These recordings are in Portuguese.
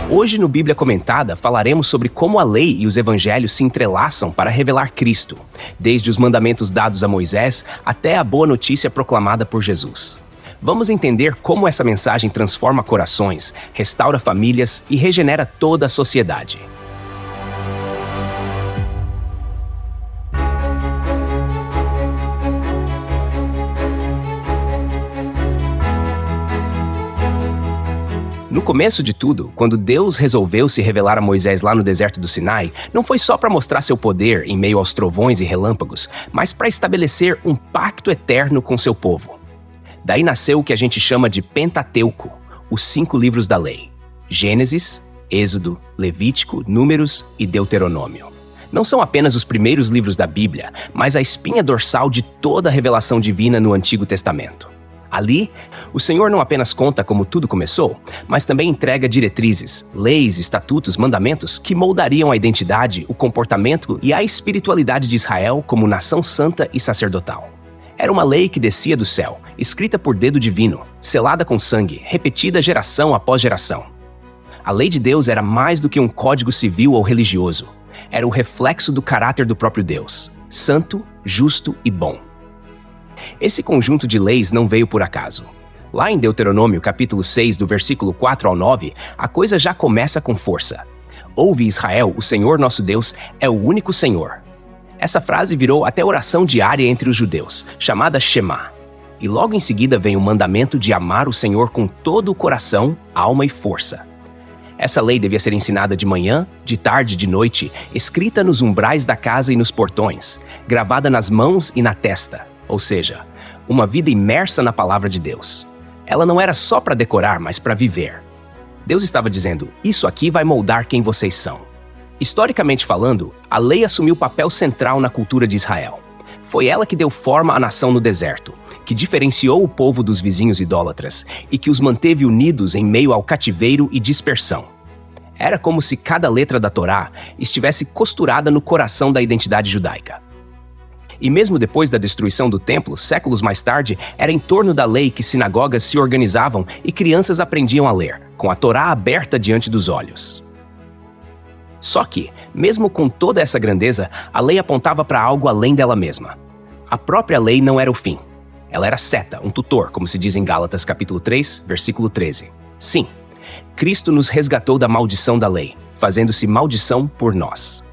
Hoje no Bíblia Comentada falaremos sobre como a lei e os evangelhos se entrelaçam para revelar Cristo, desde os mandamentos dados a Moisés até a boa notícia proclamada por Jesus. Vamos entender como essa mensagem transforma corações, restaura famílias e regenera toda a sociedade. No começo de tudo, quando Deus resolveu se revelar a Moisés lá no deserto do Sinai, não foi só para mostrar seu poder em meio aos trovões e relâmpagos, mas para estabelecer um pacto eterno com seu povo. Daí nasceu o que a gente chama de Pentateuco, os 5 livros da lei: Gênesis, Êxodo, Levítico, Números e Deuteronômio. Não são apenas os primeiros livros da Bíblia, mas a espinha dorsal de toda a revelação divina no Antigo Testamento. Ali, o Senhor não apenas conta como tudo começou, mas também entrega diretrizes, leis, estatutos, mandamentos que moldariam a identidade, o comportamento e a espiritualidade de Israel como nação santa e sacerdotal. Era uma lei que descia do céu, escrita por dedo divino, selada com sangue, repetida geração após geração. A lei de Deus era mais do que um código civil ou religioso. Era o reflexo do caráter do próprio Deus, santo, justo e bom. Esse conjunto de leis não veio por acaso. Lá em Deuteronômio, capítulo 6, do versículo 4 ao 9, a coisa já começa com força. Ouve, Israel, o Senhor nosso Deus é o único Senhor. Essa frase virou até oração diária entre os judeus, chamada Shema. E logo em seguida vem o mandamento de amar o Senhor com todo o coração, alma e força. Essa lei devia ser ensinada de manhã, de tarde e de noite, escrita nos umbrais da casa e nos portões, gravada nas mãos e na testa. Ou seja, uma vida imersa na palavra de Deus. Ela não era só para decorar, mas para viver. Deus estava dizendo, isso aqui vai moldar quem vocês são. Historicamente falando, a lei assumiu papel central na cultura de Israel. Foi ela que deu forma à nação no deserto, que diferenciou o povo dos vizinhos idólatras e que os manteve unidos em meio ao cativeiro e dispersão. Era como se cada letra da Torá estivesse costurada no coração da identidade judaica. E mesmo depois da destruição do templo, séculos mais tarde, era em torno da lei que sinagogas se organizavam e crianças aprendiam a ler, com a Torá aberta diante dos olhos. Só que, mesmo com toda essa grandeza, a lei apontava para algo além dela mesma. A própria lei não era o fim. Ela era seta, um tutor, como se diz em Gálatas capítulo 3, versículo 13. Sim, Cristo nos resgatou da maldição da lei, fazendo-se maldição por nós.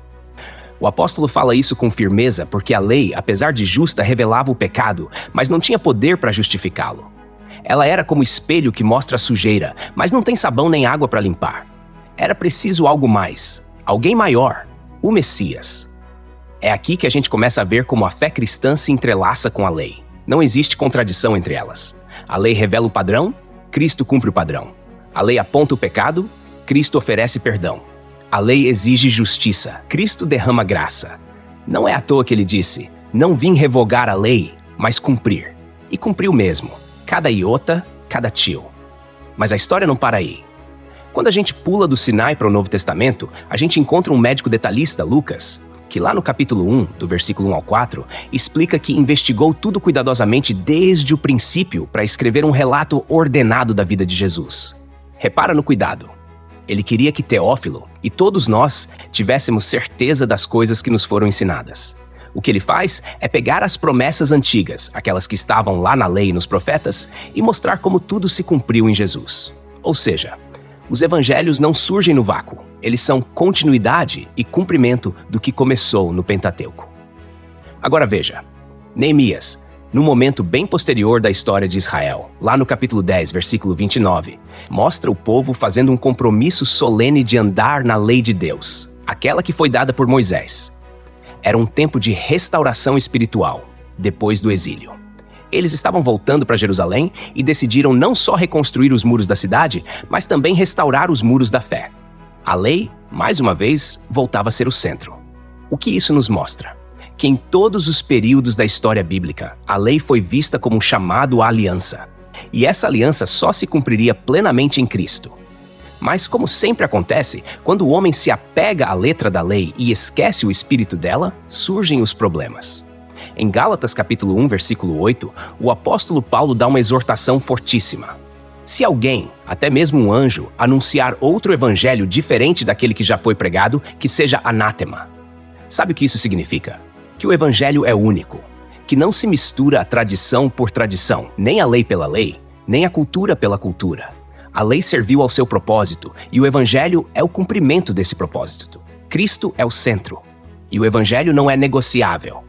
O apóstolo fala isso com firmeza porque a lei, apesar de justa, revelava o pecado, mas não tinha poder para justificá-lo. Ela era como espelho que mostra a sujeira, mas não tem sabão nem água para limpar. Era preciso algo mais, alguém maior, o Messias. É aqui que a gente começa a ver como a fé cristã se entrelaça com a lei. Não existe contradição entre elas. A lei revela o padrão, Cristo cumpre o padrão. A lei aponta o pecado, Cristo oferece perdão. A lei exige justiça, Cristo derrama graça. Não é à toa que ele disse, não vim revogar a lei, mas cumprir. E cumpriu mesmo, cada iota, cada tio. Mas a história não para aí. Quando a gente pula do Sinai para o Novo Testamento, a gente encontra um médico detalhista, Lucas, que lá no capítulo 1, do versículo 1 ao 4, explica que investigou tudo cuidadosamente desde o princípio para escrever um relato ordenado da vida de Jesus. Repara no cuidado. Ele queria que Teófilo e todos nós tivéssemos certeza das coisas que nos foram ensinadas. O que ele faz é pegar as promessas antigas, aquelas que estavam lá na lei e nos profetas, e mostrar como tudo se cumpriu em Jesus. Ou seja, os evangelhos não surgem no vácuo, eles são continuidade e cumprimento do que começou no Pentateuco. Agora veja, Neemias, no momento bem posterior da história de Israel, lá no capítulo 10, versículo 29, mostra o povo fazendo um compromisso solene de andar na lei de Deus, aquela que foi dada por Moisés. Era um tempo de restauração espiritual, depois do exílio. Eles estavam voltando para Jerusalém e decidiram não só reconstruir os muros da cidade, mas também restaurar os muros da fé. A lei, mais uma vez, voltava a ser o centro. O que isso nos mostra? Que em todos os períodos da história bíblica, a lei foi vista como um chamado à aliança. E essa aliança só se cumpriria plenamente em Cristo. Mas, como sempre acontece, quando o homem se apega à letra da lei e esquece o espírito dela, surgem os problemas. Em Gálatas capítulo 1, versículo 8, o apóstolo Paulo dá uma exortação fortíssima. Se alguém, até mesmo um anjo, anunciar outro evangelho diferente daquele que já foi pregado, que seja anátema. Sabe o que isso significa? Que o evangelho é único, que não se mistura a tradição por tradição, nem a lei pela lei, nem a cultura pela cultura. A lei serviu ao seu propósito e o evangelho é o cumprimento desse propósito. Cristo é o centro e o evangelho não é negociável.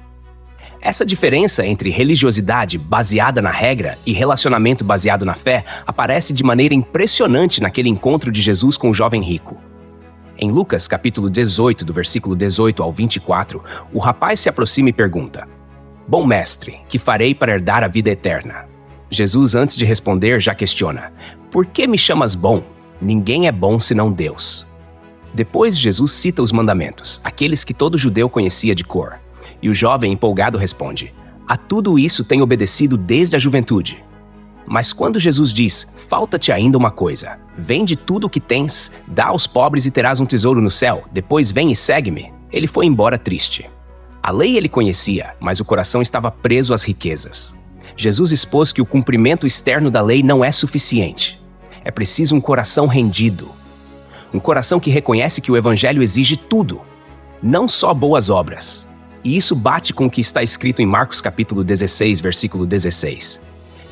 Essa diferença entre religiosidade baseada na regra e relacionamento baseado na fé aparece de maneira impressionante naquele encontro de Jesus com o jovem rico. Em Lucas, capítulo 18, do versículo 18 ao 24, o rapaz se aproxima e pergunta: "Bom mestre, que farei para herdar a vida eterna?" Jesus, antes de responder, já questiona: "Por que me chamas bom? Ninguém é bom senão Deus." Depois, Jesus cita os mandamentos, aqueles que todo judeu conhecia de cor. E o jovem empolgado responde: "A tudo isso tenho obedecido desde a juventude." Mas quando Jesus diz: "Falta-te ainda uma coisa. Vende tudo o que tens, dá aos pobres e terás um tesouro no céu. Depois vem e segue-me." Ele foi embora triste. A lei ele conhecia, mas o coração estava preso às riquezas. Jesus expôs que o cumprimento externo da lei não é suficiente. É preciso um coração rendido. Um coração que reconhece que o evangelho exige tudo, não só boas obras. E isso bate com o que está escrito em Marcos capítulo 16, versículo 16.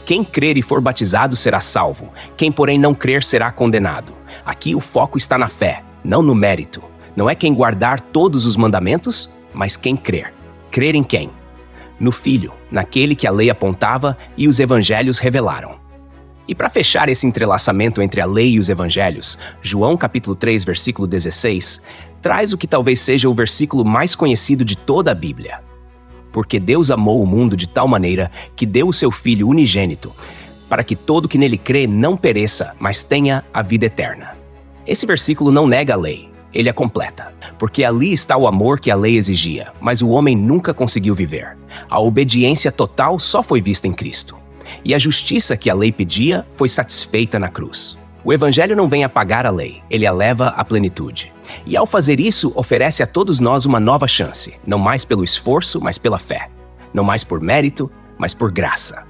"Quem crer e for batizado será salvo, quem porém não crer será condenado." Aqui o foco está na fé, não no mérito. Não é quem guardar todos os mandamentos, mas quem crer. Crer em quem? No Filho, naquele que a lei apontava e os evangelhos revelaram. E para fechar esse entrelaçamento entre a lei e os evangelhos, João capítulo 3, versículo 16, traz o que talvez seja o versículo mais conhecido de toda a Bíblia. "Porque Deus amou o mundo de tal maneira que deu o seu Filho unigênito, para que todo que nele crê não pereça, mas tenha a vida eterna." Esse versículo não nega a lei, ele a completa, porque ali está o amor que a lei exigia, mas o homem nunca conseguiu viver. A obediência total só foi vista em Cristo. E a justiça que a lei pedia foi satisfeita na cruz. O evangelho não vem apagar a lei, ele a leva à plenitude. E ao fazer isso, oferece a todos nós uma nova chance, não mais pelo esforço, mas pela fé. Não mais por mérito, mas por graça.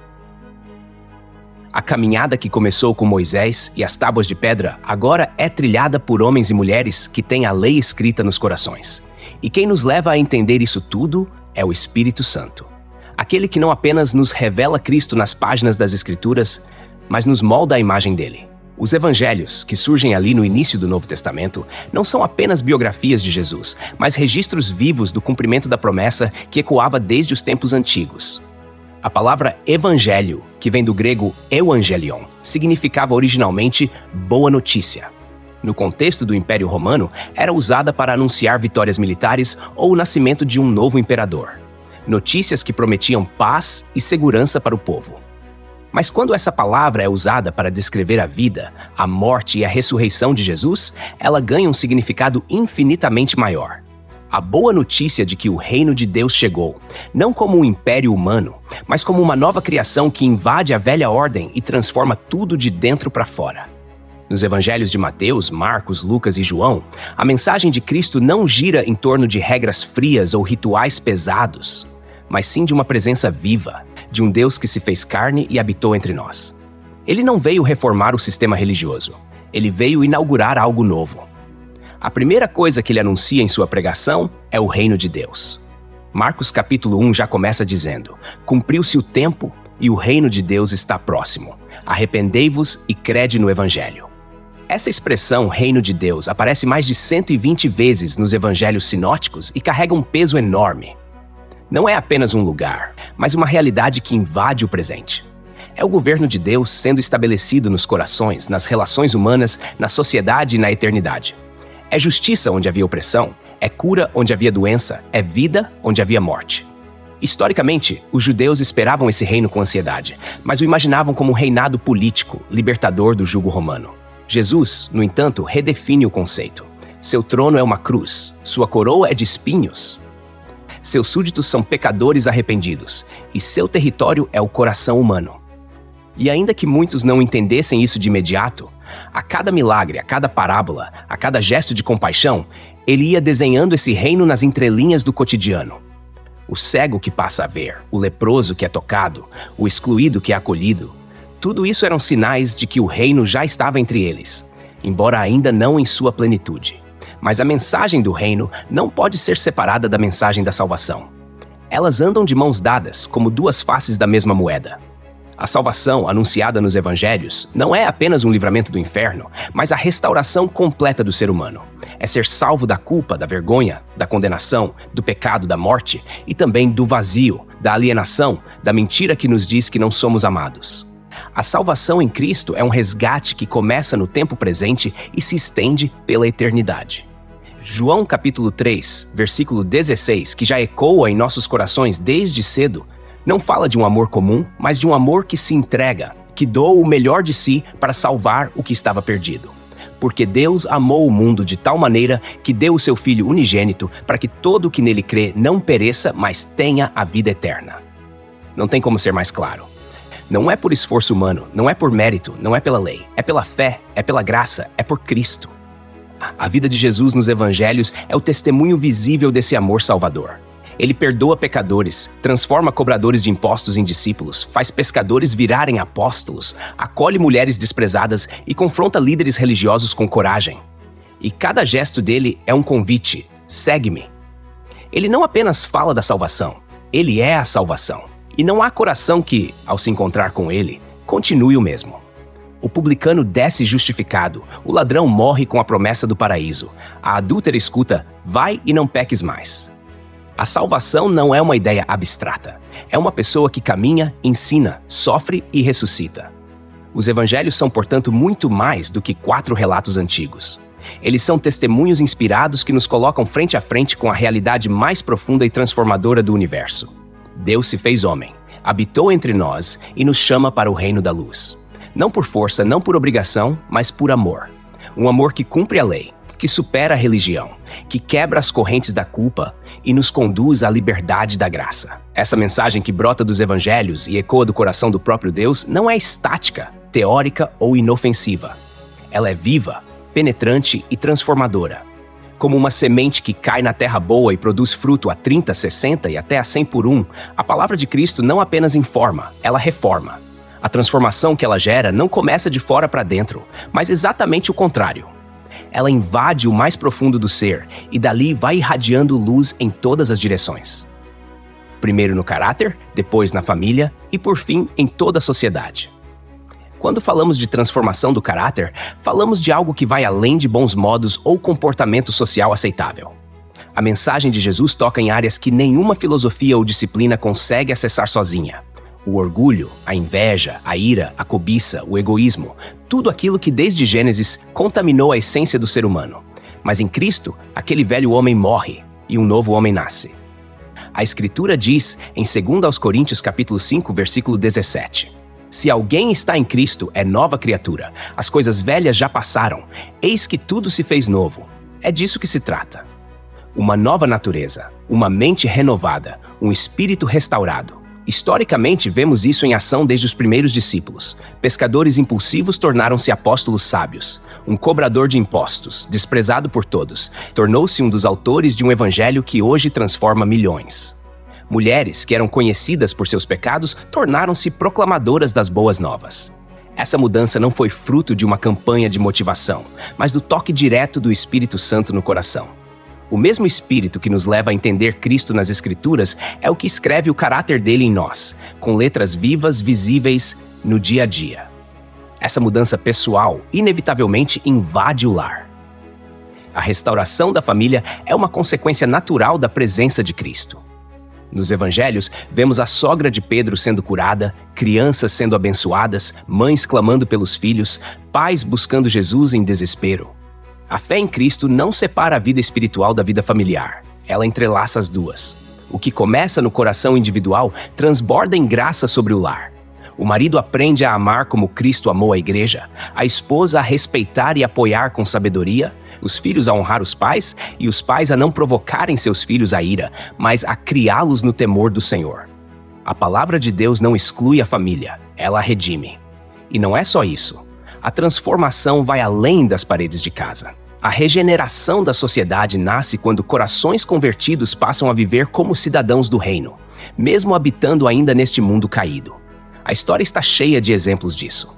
A caminhada que começou com Moisés e as tábuas de pedra agora é trilhada por homens e mulheres que têm a lei escrita nos corações. E quem nos leva a entender isso tudo é o Espírito Santo. Aquele que não apenas nos revela Cristo nas páginas das Escrituras, mas nos molda à imagem dele. Os evangelhos, que surgem ali no início do Novo Testamento, não são apenas biografias de Jesus, mas registros vivos do cumprimento da promessa que ecoava desde os tempos antigos. A palavra evangelho, que vem do grego euangelion, significava originalmente boa notícia. No contexto do Império Romano, era usada para anunciar vitórias militares ou o nascimento de um novo imperador. Notícias que prometiam paz e segurança para o povo. Mas quando essa palavra é usada para descrever a vida, a morte e a ressurreição de Jesus, ela ganha um significado infinitamente maior. A boa notícia de que o reino de Deus chegou, não como um império humano, mas como uma nova criação que invade a velha ordem e transforma tudo de dentro para fora. Nos evangelhos de Mateus, Marcos, Lucas e João, a mensagem de Cristo não gira em torno de regras frias ou rituais pesados, mas sim de uma presença viva, de um Deus que se fez carne e habitou entre nós. Ele não veio reformar o sistema religioso, ele veio inaugurar algo novo. A primeira coisa que ele anuncia em sua pregação é o reino de Deus. Marcos capítulo 1 já começa dizendo: "Cumpriu-se o tempo e o reino de Deus está próximo. Arrependei-vos e crede no evangelho." Essa expressão reino de Deus aparece mais de 120 vezes nos evangelhos sinóticos e carrega um peso enorme. Não é apenas um lugar, mas uma realidade que invade o presente. É o governo de Deus sendo estabelecido nos corações, nas relações humanas, na sociedade e na eternidade. É justiça onde havia opressão, é cura onde havia doença, é vida onde havia morte. Historicamente, os judeus esperavam esse reino com ansiedade, mas o imaginavam como um reinado político, libertador do jugo romano. Jesus, no entanto, redefine o conceito. Seu trono é uma cruz, sua coroa é de espinhos. Seus súditos são pecadores arrependidos, e seu território é o coração humano. E ainda que muitos não entendessem isso de imediato, a cada milagre, a cada parábola, a cada gesto de compaixão, ele ia desenhando esse reino nas entrelinhas do cotidiano. O cego que passa a ver, o leproso que é tocado, o excluído que é acolhido, Tudo isso eram sinais de que o reino já estava entre eles, embora ainda não em sua plenitude. Mas a mensagem do reino não pode ser separada da mensagem da salvação. Elas andam de mãos dadas, como duas faces da mesma moeda. A salvação, anunciada nos evangelhos, não é apenas um livramento do inferno, mas a restauração completa do ser humano. É ser salvo da culpa, da vergonha, da condenação, do pecado, da morte e também do vazio, da alienação, da mentira que nos diz que não somos amados. A salvação em Cristo é um resgate que começa no tempo presente e se estende pela eternidade. João capítulo 3, versículo 16, que já ecoa em nossos corações desde cedo, não fala de um amor comum, mas de um amor que se entrega, que doa o melhor de si para salvar o que estava perdido. Porque Deus amou o mundo de tal maneira que deu o seu Filho unigênito para que todo o que nele crê não pereça, mas tenha a vida eterna. Não tem como ser mais claro. Não é por esforço humano, não é por mérito, não é pela lei. É pela fé, é pela graça, é por Cristo. A vida de Jesus nos evangelhos é o testemunho visível desse amor salvador. Ele perdoa pecadores, transforma cobradores de impostos em discípulos, faz pescadores virarem apóstolos, acolhe mulheres desprezadas e confronta líderes religiosos com coragem. E cada gesto dele é um convite: segue-me. Ele não apenas fala da salvação, ele é a salvação. E não há coração que, ao se encontrar com ele, continue o mesmo. O publicano desce justificado, o ladrão morre com a promessa do paraíso, a adúltera escuta: vai e não peques mais. A salvação não é uma ideia abstrata. É uma pessoa que caminha, ensina, sofre e ressuscita. Os evangelhos são, portanto, muito mais do que 4 relatos antigos. Eles são testemunhos inspirados que nos colocam frente a frente com a realidade mais profunda e transformadora do universo. Deus se fez homem, habitou entre nós e nos chama para o reino da luz. Não por força, não por obrigação, mas por amor. Um amor que cumpre a lei, que supera a religião, que quebra as correntes da culpa e nos conduz à liberdade da graça. Essa mensagem que brota dos evangelhos e ecoa do coração do próprio Deus não é estática, teórica ou inofensiva. Ela é viva, penetrante e transformadora. Como uma semente que cai na terra boa e produz fruto a 30, 60 e até a 100 por 1, a palavra de Cristo não apenas informa, ela reforma. A transformação que ela gera não começa de fora para dentro, mas exatamente o contrário. Ela invade o mais profundo do ser e dali vai irradiando luz em todas as direções. Primeiro no caráter, depois na família e por fim em toda a sociedade. Quando falamos de transformação do caráter, falamos de algo que vai além de bons modos ou comportamento social aceitável. A mensagem de Jesus toca em áreas que nenhuma filosofia ou disciplina consegue acessar sozinha. O orgulho, a inveja, a ira, a cobiça, o egoísmo, tudo aquilo que desde Gênesis contaminou a essência do ser humano. Mas em Cristo, aquele velho homem morre e um novo homem nasce. A Escritura diz, em 2 Coríntios capítulo 5, versículo 17, se alguém está em Cristo, é nova criatura. As coisas velhas já passaram, eis que tudo se fez novo. É disso que se trata. Uma nova natureza, uma mente renovada, um espírito restaurado. Historicamente, vemos isso em ação desde os primeiros discípulos. Pescadores impulsivos tornaram-se apóstolos sábios. Um cobrador de impostos, desprezado por todos, tornou-se um dos autores de um evangelho que hoje transforma milhões. Mulheres que eram conhecidas por seus pecados tornaram-se proclamadoras das boas novas. Essa mudança não foi fruto de uma campanha de motivação, mas do toque direto do Espírito Santo no coração. O mesmo Espírito que nos leva a entender Cristo nas Escrituras é o que escreve o caráter dele em nós, com letras vivas, visíveis no dia a dia. Essa mudança pessoal, inevitavelmente, invade o lar. A restauração da família é uma consequência natural da presença de Cristo. Nos evangelhos, vemos a sogra de Pedro sendo curada, crianças sendo abençoadas, mães clamando pelos filhos, pais buscando Jesus em desespero. A fé em Cristo não separa a vida espiritual da vida familiar. Ela entrelaça as duas. O que começa no coração individual transborda em graça sobre o lar. O marido aprende a amar como Cristo amou a igreja, a esposa a respeitar e apoiar com sabedoria, os filhos a honrar os pais e os pais a não provocarem seus filhos à ira, mas a criá-los no temor do Senhor. A palavra de Deus não exclui a família, ela a redime. E não é só isso. A transformação vai além das paredes de casa. A regeneração da sociedade nasce quando corações convertidos passam a viver como cidadãos do reino, mesmo habitando ainda neste mundo caído. A história está cheia de exemplos disso.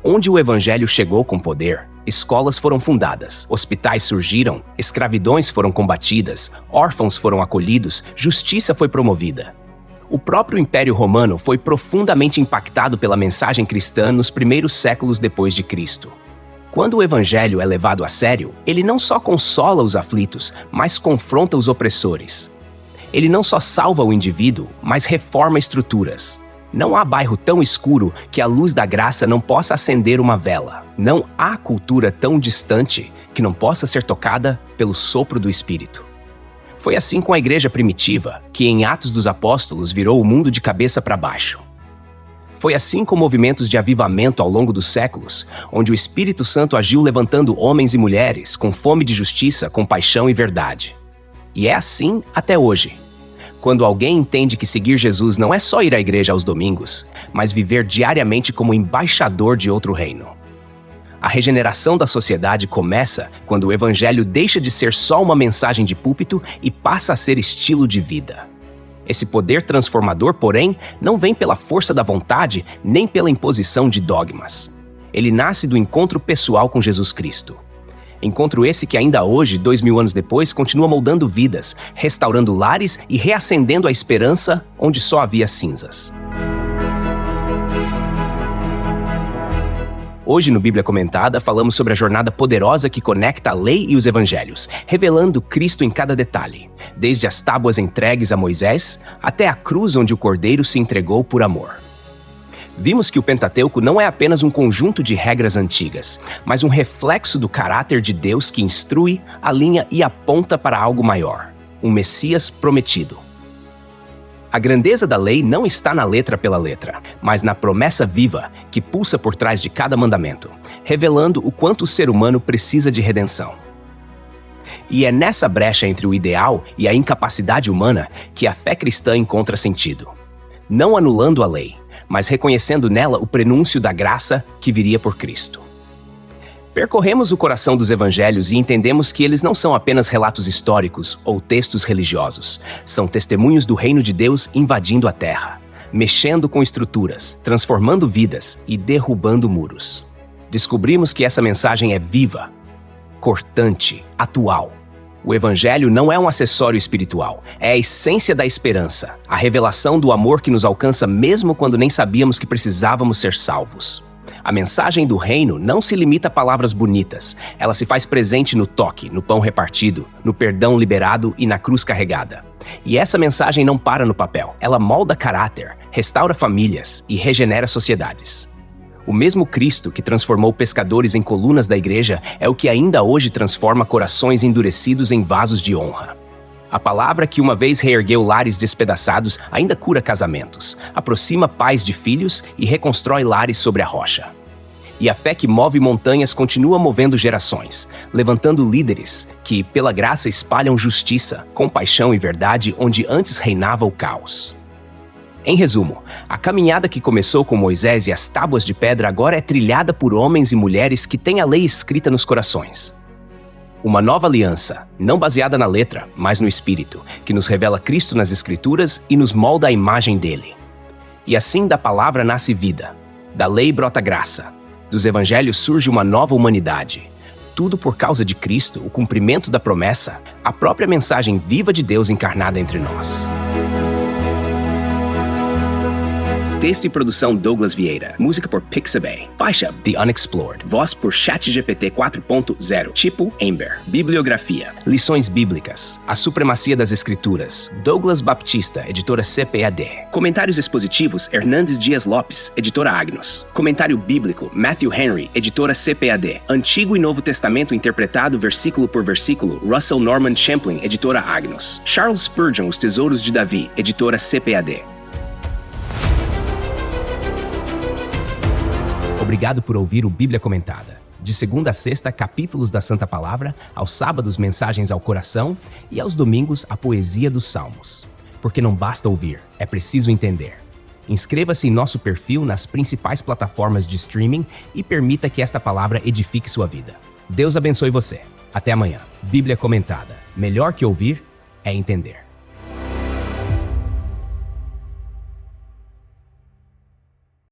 Onde o evangelho chegou com poder, escolas foram fundadas, hospitais surgiram, escravidões foram combatidas, órfãos foram acolhidos, justiça foi promovida. O próprio Império Romano foi profundamente impactado pela mensagem cristã nos primeiros séculos depois de Cristo. Quando o evangelho é levado a sério, ele não só consola os aflitos, mas confronta os opressores. Ele não só salva o indivíduo, mas reforma estruturas. Não há bairro tão escuro que a luz da graça não possa acender uma vela. Não há cultura tão distante que não possa ser tocada pelo sopro do Espírito. Foi assim com a igreja primitiva, que em Atos dos Apóstolos virou o mundo de cabeça para baixo. Foi assim com movimentos de avivamento ao longo dos séculos, onde o Espírito Santo agiu levantando homens e mulheres com fome de justiça, compaixão e verdade. E é assim até hoje. Quando alguém entende que seguir Jesus não é só ir à igreja aos domingos, mas viver diariamente como embaixador de outro reino. A regeneração da sociedade começa quando o evangelho deixa de ser só uma mensagem de púlpito e passa a ser estilo de vida. Esse poder transformador, porém, não vem pela força da vontade nem pela imposição de dogmas. Ele nasce do encontro pessoal com Jesus Cristo. Encontro esse que ainda hoje, 2000 anos depois, continua moldando vidas, restaurando lares e reacendendo a esperança onde só havia cinzas. Hoje no Bíblia Comentada falamos sobre a jornada poderosa que conecta a lei e os evangelhos, revelando Cristo em cada detalhe, desde as tábuas entregues a Moisés até a cruz onde o Cordeiro se entregou por amor. Vimos que o Pentateuco não é apenas um conjunto de regras antigas, mas um reflexo do caráter de Deus que instrui, alinha e aponta para algo maior, um Messias prometido. A grandeza da lei não está na letra pela letra, mas na promessa viva que pulsa por trás de cada mandamento, revelando o quanto o ser humano precisa de redenção. E é nessa brecha entre o ideal e a incapacidade humana que a fé cristã encontra sentido. Não anulando a lei, mas reconhecendo nela o prenúncio da graça que viria por Cristo. Percorremos o coração dos evangelhos e entendemos que eles não são apenas relatos históricos ou textos religiosos. São testemunhos do reino de Deus invadindo a terra, mexendo com estruturas, transformando vidas e derrubando muros. Descobrimos que essa mensagem é viva, cortante, atual. O evangelho não é um acessório espiritual, é a essência da esperança, a revelação do amor que nos alcança mesmo quando nem sabíamos que precisávamos ser salvos. A mensagem do reino não se limita a palavras bonitas, ela se faz presente no toque, no pão repartido, no perdão liberado e na cruz carregada. E essa mensagem não para no papel, ela molda caráter, restaura famílias e regenera sociedades. O mesmo Cristo que transformou pescadores em colunas da igreja é o que ainda hoje transforma corações endurecidos em vasos de honra. A palavra que uma vez reergueu lares despedaçados ainda cura casamentos, aproxima pais de filhos e reconstrói lares sobre a rocha. E a fé que move montanhas continua movendo gerações, levantando líderes que, pela graça, espalham justiça, compaixão e verdade onde antes reinava o caos. Em resumo, a caminhada que começou com Moisés e as tábuas de pedra agora é trilhada por homens e mulheres que têm a lei escrita nos corações. Uma nova aliança, não baseada na letra, mas no Espírito, que nos revela Cristo nas Escrituras e nos molda a imagem dele. E assim da palavra nasce vida, da lei brota graça, dos evangelhos surge uma nova humanidade. Tudo por causa de Cristo, o cumprimento da promessa, a própria mensagem viva de Deus encarnada entre nós. Texto e produção Douglas Vieira. Música por Pixabay. Faixa The Unexplored. Voz por ChatGPT 4.0. Tipo Ember. Bibliografia. Lições bíblicas. A supremacia das escrituras. Douglas Baptista, editora CPAD. Comentários expositivos Hernandes Dias Lopes, editora Agnos. Comentário bíblico Matthew Henry, editora CPAD. Antigo e Novo Testamento interpretado versículo por versículo Russell Norman Champlin, editora Agnos. Charles Spurgeon, Os Tesouros de Davi, editora CPAD. Obrigado por ouvir o Bíblia Comentada. De segunda a sexta, capítulos da Santa Palavra, aos sábados, mensagens ao coração e aos domingos, a poesia dos Salmos. Porque não basta ouvir, é preciso entender. Inscreva-se em nosso perfil nas principais plataformas de streaming e permita que esta palavra edifique sua vida. Deus abençoe você. Até amanhã. Bíblia Comentada. Melhor que ouvir é entender.